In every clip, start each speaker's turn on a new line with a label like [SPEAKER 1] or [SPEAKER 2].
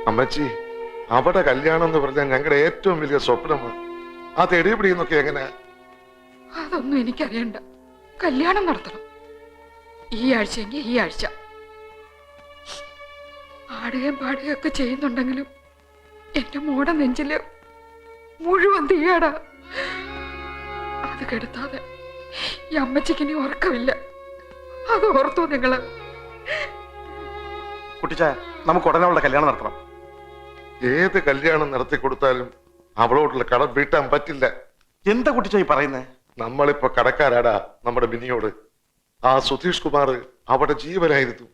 [SPEAKER 1] അമ്മച്ചി, അവിടെ കല്യാണം എന്ന് പറഞ്ഞാൽ ഞങ്ങളുടെ ഏറ്റവും വലിയ സ്വപ്നമാണ്. അത് എടിപിടിയെന്നൊക്കെ എങ്ങനെ?
[SPEAKER 2] അതൊന്നും എനിക്കറിയണ്ട. കല്യാണം നടത്തണം. ഈ ആഴ്ചയെങ്കിൽ ഈ ആഴ്ച. ആടുകയും പാടുകയും ഒക്കെ ചെയ്യുന്നുണ്ടെങ്കിലും എന്റെ മോടെ നെഞ്ചില് മുഴുവൻ തീയാടാ. അത് കെടുത്താതെ ഈ അമ്മച്ചിക്ക് ഇനി ഉറക്കമില്ല. അത് ഓർത്തോ നിങ്ങള്?
[SPEAKER 3] കുട്ടിച്ചായ, നമുക്ക് ഉടനെ അവളുടെ കല്യാണം നടത്തണം.
[SPEAKER 1] ഏത് കല്യാണം നടത്തി കൊടുത്താലും അവളോടുള്ള കടം വീട്ടാൻ പറ്റില്ല.
[SPEAKER 3] എന്താ കുട്ടിച്ചായി പറയുന്നേ?
[SPEAKER 1] നമ്മളിപ്പോ കടക്കാരാടാ നമ്മുടെ ബിനിയോട്. ആ സുധീഷ് കുമാർ അവിടെ ജീവനായിരുന്നു.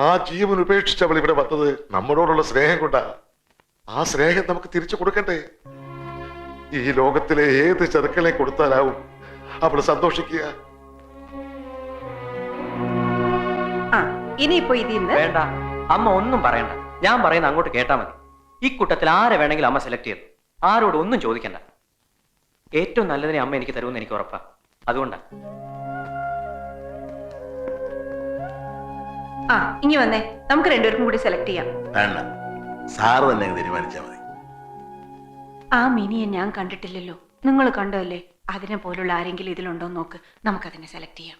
[SPEAKER 1] ആ ജീവൻ ഉപേക്ഷിച്ച് അവൾ ഇവിടെ വന്നത് നമ്മളോടുള്ള സ്നേഹം കൊണ്ടാ. ആ സ്നേഹം നമുക്ക് തിരിച്ചു കൊടുക്കണ്ടേ? ഈ ലോകത്തിലെ ഏത് ചെറുക്കളെ കൊടുത്താലാവും അവൾ സന്തോഷിക്കുക.
[SPEAKER 4] ഇനിയിപ്പോ ഇതിന്ന്
[SPEAKER 5] വേണ്ട, അമ്മ ഒന്നും പറയണ്ട. ഞാൻ പറയുന്ന അങ്ങോട്ട് കേട്ടാ മതി. ഈ കൂട്ടത്തിൽ ആരെ വേണമെങ്കിലും അമ്മ സെലക്ട് ചെയ്തു. ആരോട് ഒന്നും ചോദിക്കണ്ട. ഏറ്റവും നല്ലതിനെ അമ്മ എനിക്ക് തരുമെന്ന് എനിക്ക് ഉറപ്പാ. അതുകൊണ്ടാ.
[SPEAKER 4] ഇനി വന്നേ, നമുക്ക് രണ്ടുപേർക്കും കൂടി സെലക്ട് ചെയ്യാം.
[SPEAKER 6] വേണ്ട, സാറ് തന്നെ തീരുമാനിച്ചാൽ മതി.
[SPEAKER 4] ആ മിനിയെ ഞാൻ കണ്ടിട്ടില്ലല്ലോ. നിങ്ങൾ കണ്ടല്ലേ? അതിനെ പോലുള്ള ആരെങ്കിലും ഇതിലുണ്ടോ നോക്ക്. നമുക്കതിനെ സെലക്ട് ചെയ്യാം.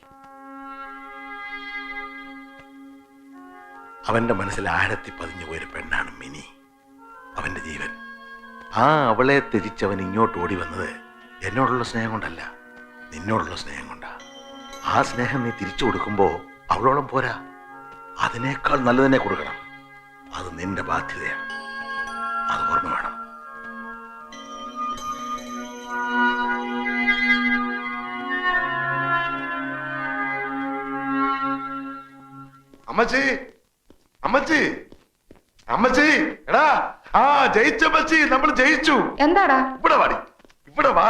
[SPEAKER 6] അവന്റെ മനസ്സിൽ ആഴത്തി പതിഞ്ഞു പോയൊരു പെണ്ണാണ് മിനി, അവന്റെ ജീവൻ. ആ അവളെ ത്യജിച്ചവൻ ഇങ്ങോട്ട് ഓടി വന്നത് എന്നോടുള്ള സ്നേഹം കൊണ്ടല്ല, നിന്നോടുള്ള സ്നേഹം കൊണ്ടാ. ആ സ്നേഹം നീ തിരിച്ചു കൊടുക്കുമ്പോ അവളോളം പോരാ, അതിനേക്കാൾ നല്ലതിനെ കൊടുക്കണം. അത് നിന്റെ ബാധ്യതയാണ്. അത് ഓർമ്മ വേണം.
[SPEAKER 1] അമ്മച്ചി, അമ്മച്ചി, അമ്മച്ചി, എടാ, ആ ജയിച്ചമ്മച്ചി, നമ്മൾ ജയിച്ചു.
[SPEAKER 2] എന്താടാ?
[SPEAKER 1] ഇവിടെ വാടി, ഇവിടെ വാ.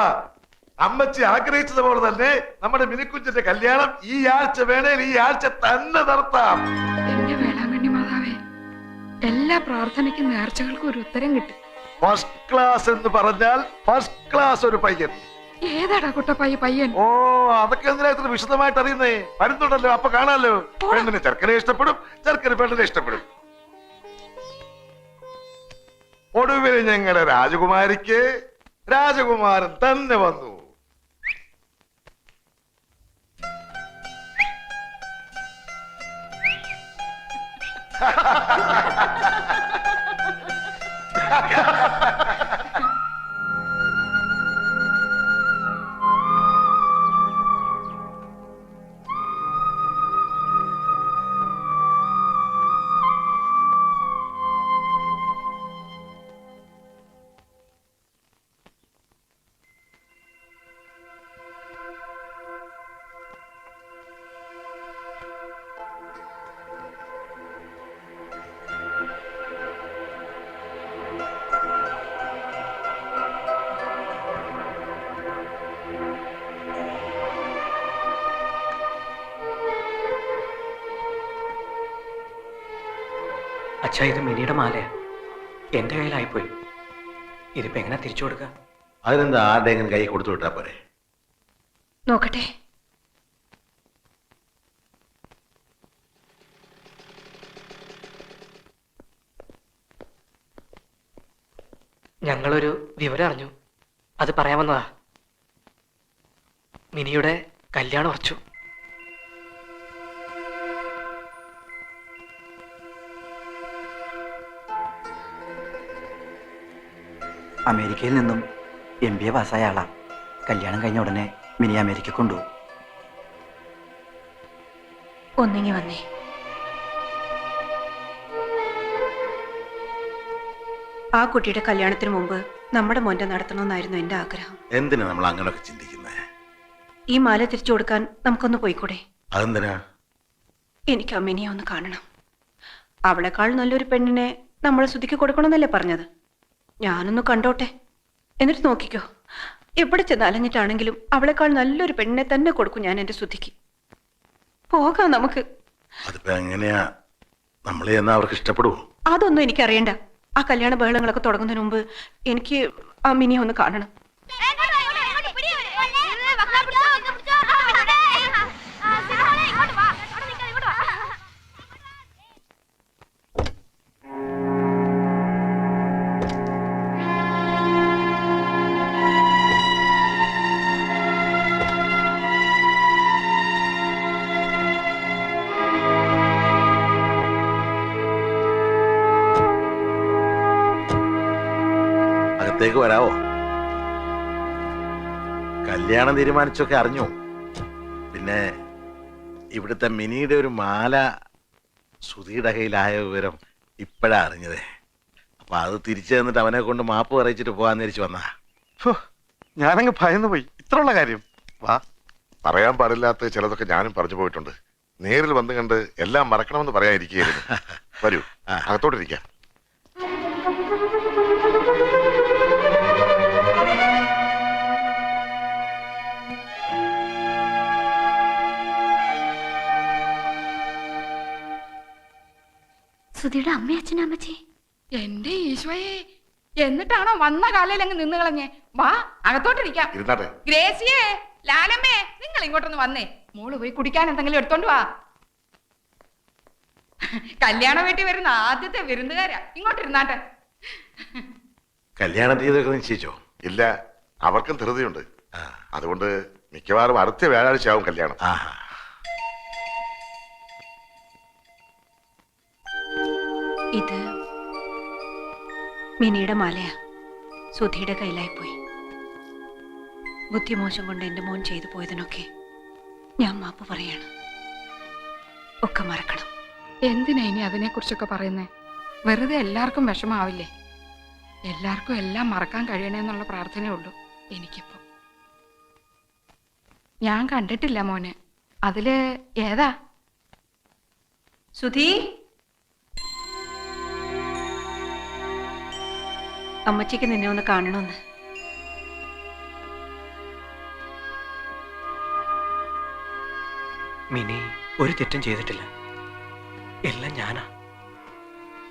[SPEAKER 1] അമ്മച്ചി ആഗ്രഹിച്ചതുപോലെ തന്നെ നമ്മുടെ മിനിക്കുഞ്ചിന്റെ കല്യാണം ഈ ആഴ്ച വേണേൽ ഈ ആഴ്ച തന്നെ നടത്താം.
[SPEAKER 2] എന്റെ വേളാങ്കണ്ണി മാതാവേ, എല്ലാ പ്രാർത്ഥനയ്ക്കും നേർച്ചകൾക്കും ഒരു ഉത്തരം കിട്ടും.
[SPEAKER 1] ഫസ്റ്റ് ക്ലാസ് എന്ന് പറഞ്ഞാൽ ഫസ്റ്റ് ക്ലാസ് ഒരു പയ്യൻ.
[SPEAKER 2] ഏതാടാ കുട്ടപ്പായി പയ്യൻ?
[SPEAKER 1] ഓ, അതൊക്കെ എന്തിനാ ഇത്ര വിശദമായിട്ട് അറിയുന്നേ? വരുന്നുണ്ടല്ലോ, അപ്പൊ കാണാലോ. പെണ്ണിന് ചെറുക്കനെ ഇഷ്ടപ്പെടും, ചെറുക്കന് പെണ്ണിനെ ഇഷ്ടപ്പെടും. ഒടുവിൽ ഞങ്ങളുടെ രാജകുമാരിക്ക് രാജകുമാരൻ തന്നെ വന്നു.
[SPEAKER 5] അച്ഛാ, ഇത് മിനിയുടെ മാലയാ. എന്റെ കയ്യിലായിപ്പോയി. ഇതിപ്പോ എങ്ങനെ തിരിച്ചു കൊടുക്കുക?
[SPEAKER 6] അതിനെന്താ, ആരുടെയെങ്കിലും കൈ കൊടുത്തു വിട്ടാ പോരെ?
[SPEAKER 4] നോക്കട്ടെ.
[SPEAKER 5] ഞങ്ങളൊരു വിവരം അറിഞ്ഞു. അത് പറയാൻ വന്നതാ. മിനിയുടെ കല്യാണം ഉറച്ചു.
[SPEAKER 7] അമേരിക്കയിൽ നിന്നും MBA പാസ്സായ ആളാ. കല്യാണം കഴിഞ്ഞ ഉടനെ മിനി അമേരിക്ക കൊണ്ടുപോകും.
[SPEAKER 4] ഒന്നിങ്ങി വന്നേ. ആ കുട്ടിയുടെ കല്യാണത്തിന് മുമ്പ് നമ്മുടെ മോന്റെ നടത്തണമെന്നായിരുന്നു എന്റെ ആഗ്രഹം.
[SPEAKER 6] എന്തിനാ നമ്മൾ അങ്ങനെയൊക്കെ ചിന്തിക്കുന്നത്?
[SPEAKER 4] ഈ മാല തിരിച്ചു കൊടുക്കാൻ നമുക്കൊന്ന് പോയിക്കൂടെ?
[SPEAKER 6] അതെന്തിനാ?
[SPEAKER 4] എനിക്ക് അമ്മിനിയെ ഒന്ന് കാണണം. അവളെക്കാൾ നല്ലൊരു പെണ്ണിനെ നമ്മൾ ശ്രുതിക്ക് കൊടുക്കണമെന്നല്ലേ പറഞ്ഞത്? ഞാനൊന്ന് കണ്ടോട്ടെ, എന്നിട്ട് നോക്കിക്കോ. എവിടെ ചെന്ന് അലഞ്ഞിട്ടാണെങ്കിലും അവളെക്കാൾ നല്ലൊരു പെണ്ണിനെ തന്നെ കൊടുക്കും ഞാൻ എന്റെ ശ്രുതിക്ക്. പോകാം നമുക്ക്.
[SPEAKER 6] അതിപ്പോ എങ്ങനെയാ? നമ്മളെ എന്നാ അവർക്ക് ഇഷ്ടപ്പെടുവോ?
[SPEAKER 4] അതൊന്നും എനിക്കറിയണ്ട. ആ കല്യാണ ബഹളങ്ങളൊക്കെ തുടങ്ങുന്നതിന് മുമ്പ് എനിക്ക് ആ മിനിയെ ഒന്ന് കാണണം.
[SPEAKER 6] അകത്തേക്ക് വരാവോ? കല്യാണം തീരുമാനിച്ചൊക്കെ അറിഞ്ഞു. പിന്നെ ഇവിടുത്തെ മിനിയുടെ ഒരു മാല സുധിയുടെ കയ്യിലായ വിവരം ഇപ്പോഴാ അറിഞ്ഞതേ. അപ്പൊ അത് തിരിച്ചു തന്നിട്ട് അവനെ കൊണ്ട് മാപ്പ് പറയിച്ചിട്ട് പോകാൻ തിരിച്ചു വന്നാ.
[SPEAKER 3] ഹോ, ഞാനങ്ങ് ഭയന്നു പോയി. ഇത്രയുള്ള കാര്യം. വാ.
[SPEAKER 1] പറയാൻ പാടില്ലാത്ത ചിലതൊക്കെ ഞാനും പറഞ്ഞു പോയിട്ടുണ്ട്. നേരിൽ വന്ന് കണ്ട് എല്ലാം മറക്കണമെന്ന് പറയാനിരിക്കുകയായിരുന്നു. വരൂ, അകത്തോട്ടിരിക്കാം.
[SPEAKER 8] സുധിയുടെ അമ്മ അച്ഛനും അമ്മച്ചി.
[SPEAKER 2] എന്റെ ഈശോയെ, എന്നിട്ടാണോ വന്ന കാലയിൽ അങ്ങ് നിന്ന് കളഞ്ഞേ? വാ, അകത്തോട്ടിരിക്കാം.
[SPEAKER 1] ഇരുന്നാട്ടെ.
[SPEAKER 2] ഗ്രേസിയേ, ലാലമ്മേ, നിങ്ങൾ ഇങ്ങോട്ടൊന്ന് വന്നേ. മോള് പോയി കുടിക്കാൻ എന്തെങ്കിലും എടുത്തോണ്ട് വാ. കല്യാണ വീട്ടിൽ വരുന്ന ആദ്യത്തെ വിരുന്നുകാരാ. ഇങ്ങോട്ടിരുന്നാട്ടെ.
[SPEAKER 6] കല്യാണ തീയതിയൊക്കെ നിശ്ചയിച്ചോ?
[SPEAKER 1] ഇല്ല, അവർക്കും ധൃതിയുണ്ട്. അതുകൊണ്ട് മിക്കവാറും അടുത്ത വ്യാഴാഴ്ച ആവും കല്യാണം.
[SPEAKER 6] ആഹാ.
[SPEAKER 4] ഇത് മിനിയുടെ മാലയാ. സുധിയുടെ കയ്യിലായി പോയി. ബുദ്ധിമോശം കൊണ്ട് എൻ്റെ മോൻ ചെയ്തു പോയതിനൊക്കെ ഞാൻ മാപ്പ് പറയാണ്. ഒക്കെ മറക്കണം.
[SPEAKER 2] എന്തിനാ ഇനി അതിനെക്കുറിച്ചൊക്കെ പറയുന്നേ? വെറുതെ എല്ലാവർക്കും വിഷമാവില്ലേ? എല്ലാവർക്കും എല്ലാം മറക്കാൻ കഴിയണേന്നുള്ള പ്രാർത്ഥനയേ ഉള്ളൂ എനിക്കിപ്പോ. ഞാൻ കണ്ടിട്ടില്ല മോനെ. അതില് ഏതാ?
[SPEAKER 4] സുധി, അമ്മച്ചിക്ക് നിന്നെ ഒന്ന് കാണണമെന്ന്.
[SPEAKER 5] മിനി ഒരു തെറ്റും ചെയ്തിട്ടില്ല. എല്ലാം ഞാനാ.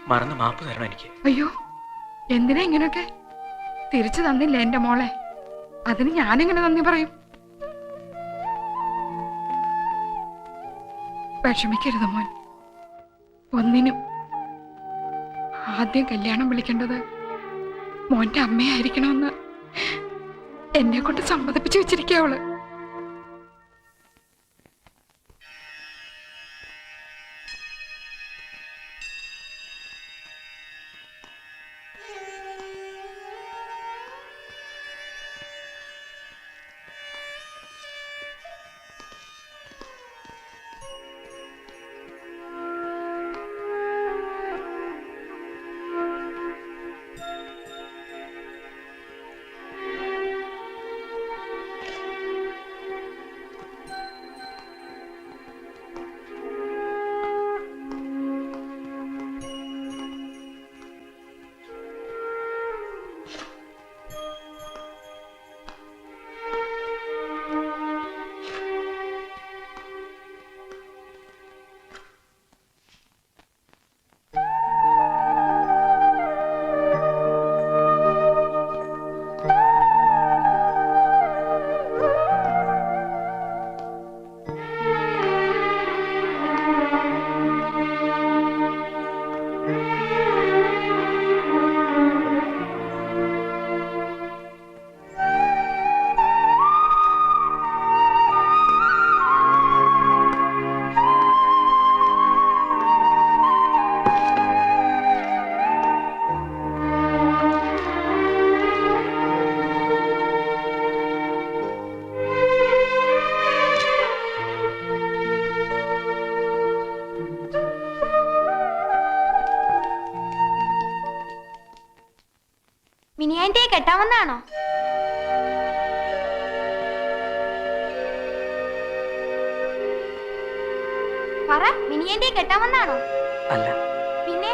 [SPEAKER 5] മറന്ന് മാപ്പ് തരണം എനിക്ക്.
[SPEAKER 2] അയ്യോ, എന്തിനാ ഇങ്ങനൊക്കെ? തിരിച്ചു തന്നില്ല എന്റെ മോളെ. അതിന് ഞാനെങ്ങനെ നന്ദി പറയും? വിഷമിക്കരുത് മോൻ. ഒന്നിനും. ആദ്യം കല്യാണം വിളിക്കേണ്ടത് മോന്റെ അമ്മയായിരിക്കണമെന്ന് എന്നെ കൊണ്ട് സമ്മതിപ്പിച്ചു വെച്ചിരിക്കുക അവള്.
[SPEAKER 8] മിനിയാൻ്റെ കെട്ടാമെന്നാണോ? പറ, മിനിയാൻ്റെ കെട്ടാമെന്നാണോ?
[SPEAKER 5] അല്ല.
[SPEAKER 8] പിന്നെ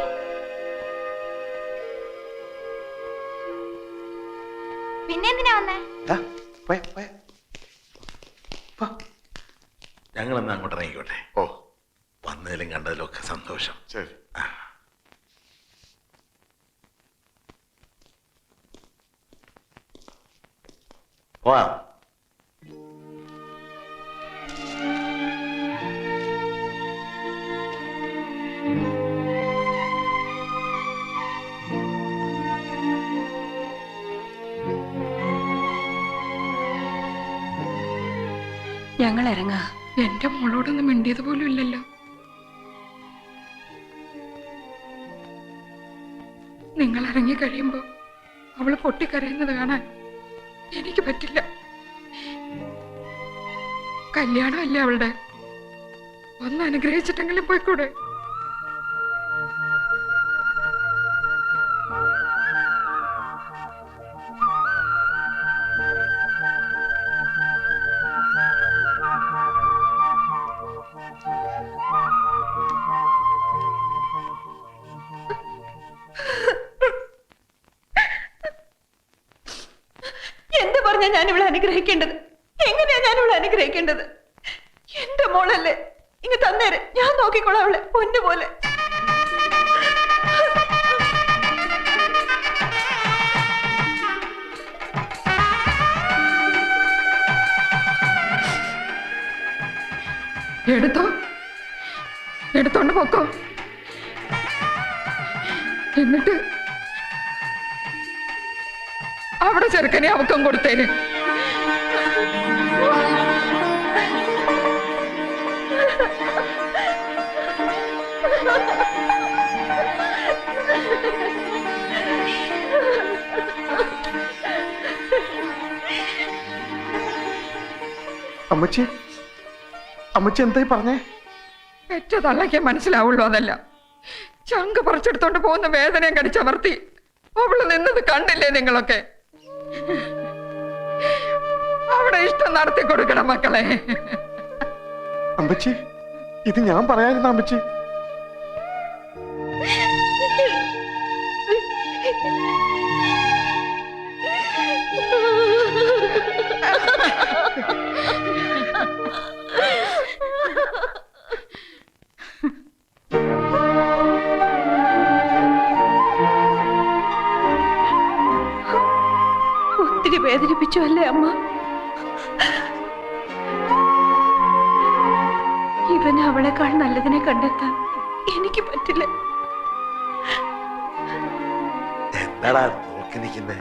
[SPEAKER 8] പിന്നെന്തിനാ വന്നേ?
[SPEAKER 6] ഞങ്ങളെന്നാ അങ്ങോട്ട് ഇറങ്ങിക്കോട്ടെ.
[SPEAKER 1] ഓ,
[SPEAKER 6] വന്നതിലും കണ്ടതിലും ഒക്കെ സന്തോഷം.
[SPEAKER 1] ശരി.
[SPEAKER 6] പോവാം.
[SPEAKER 4] ഞങ്ങൾ ഇറങ്ങാ.
[SPEAKER 2] എന്റെ മോളോടൊന്നും മിണ്ടിയത് പോലും ഇല്ലല്ലോ. നിങ്ങൾ ഇറങ്ങി കഴിയുമ്പോ അവള് പൊട്ടിക്കരയുന്നത് കാണാൻ എനിക്ക് പറ്റില്ല. കല്യാണമല്ലേ അവളുടെ, ഒന്ന് അനുഗ്രഹിച്ചിട്ടെങ്കിലും പോയിക്കൂടെ?
[SPEAKER 4] എന്ത് പറഞ്ഞാ ഞാൻ ഇവിടെ അനുഗ്രഹിക്കേണ്ടത്? എങ്ങനെയാ ഞാൻ ഇവിടെ അനുഗ്രഹിക്കേണ്ടത്? എന്റെ മോളല്ലേ, ഇങ്ങ് തന്നേര്, ഞാൻ നോക്കിക്കോളാം അവളെ പൊന്നുപോലെ.
[SPEAKER 2] എടുത്തോ, എടുത്തോണ്ട് പൊക്കോ. എന്നിട്ട് അവിടെ ചെറുക്കനെ അവക്കം കൊടുത്തേന്.
[SPEAKER 3] അമ്മച്ചി, അമ്മച്ചി എന്തായി പറഞ്ഞേ?
[SPEAKER 2] പെറ്റ തള്ളയ്ക്ക് മനസ്സിലാവുള്ളൂ അതല്ല. ചങ്ക് പറിച്ചെടുത്തോണ്ട് പോകുന്ന വേദനയും കടിച്ചമർത്തി അവള് നിന്നത് കണ്ടില്ലേ നിങ്ങളൊക്കെ? അവിടെ ഇഷ്ടം നടത്തി കൊടുക്കണം മക്കളെ.
[SPEAKER 3] അമ്മച്ചി, ഇത് ഞാൻ പറയാതിരുന്ന അമ്മച്ചി.
[SPEAKER 4] ഒത്തിരി വേദനിപ്പിച്ചു അല്ലേ അമ്മ? ഇവന് അവളെക്കാൾ നല്ലതിനെ കണ്ടെത്താൻ എനിക്ക് പറ്റില്ല.
[SPEAKER 6] എന്താടാ നോക്കി നിൽക്കുന്നേ?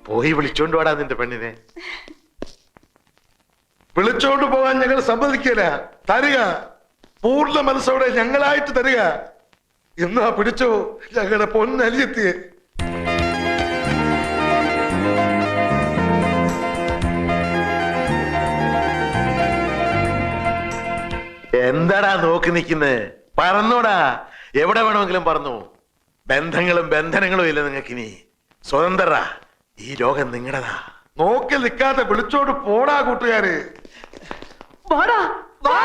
[SPEAKER 6] പോയി വിളിച്ചോണ്ട് വാടാ നിന്റെ പെണ്ണിനെ.
[SPEAKER 1] വിളിച്ചോണ്ട് പോകാൻ ഞങ്ങൾ സമ്മതിക്കില്ല. തരിക, പൂർണ്ണ മനസ്സോടെ ഞങ്ങളായിട്ട് തരിക. എന്നാ പിടിച്ചോ ഞങ്ങളുടെ പൊന്നലിയെത്തിയെ.
[SPEAKER 6] എന്താടാ നോക്കി നിൽക്കുന്നേ? പറന്നോടാ, എവിടെ വേണമെങ്കിലും പറന്നു. ബന്ധങ്ങളും ബന്ധനങ്ങളും ഇല്ല നിങ്ങൾക്കിനി. സ്വതന്ത്രരാ, ഈ ലോകം നിങ്ങളുടെതാ.
[SPEAKER 1] നോക്കി നിൽക്കാതെ വിളിച്ചോണ്ട് പോടാ കൂട്ടുകാര്.
[SPEAKER 4] വാടാ, വാ.